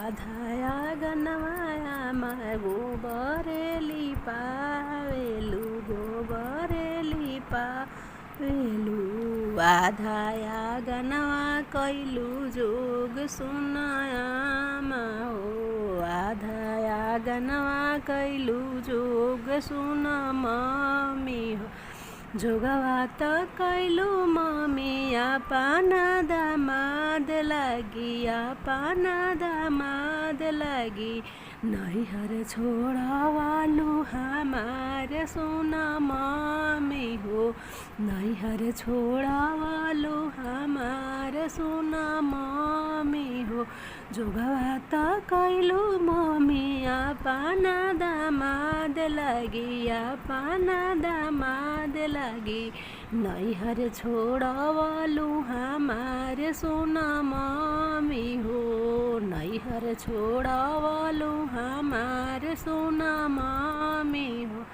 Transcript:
आधाया गनवाया माँ गोबरेली पावेलू गोबरेली पावेलू आधाया गनवा कैलू जोग सुनाया माँ हो आधाया गनवा कैलू जोग सुन मम्मी हो जोगवा त कैलू मम्मी आपन दामाद लागी आपन दामाद लागी नैहर छोड़वालू हमार सुन मम्मी हो नैहर छोड़वालू हमार सुन मम्मी हो जोगवा त कैलू मम्मी आपन दामाद लागी आपन दामाद लागी नैहर छोड़वालू हमार सुन मम्मी हो नैहर छोड़वालू हमार सुन मम्मी हो।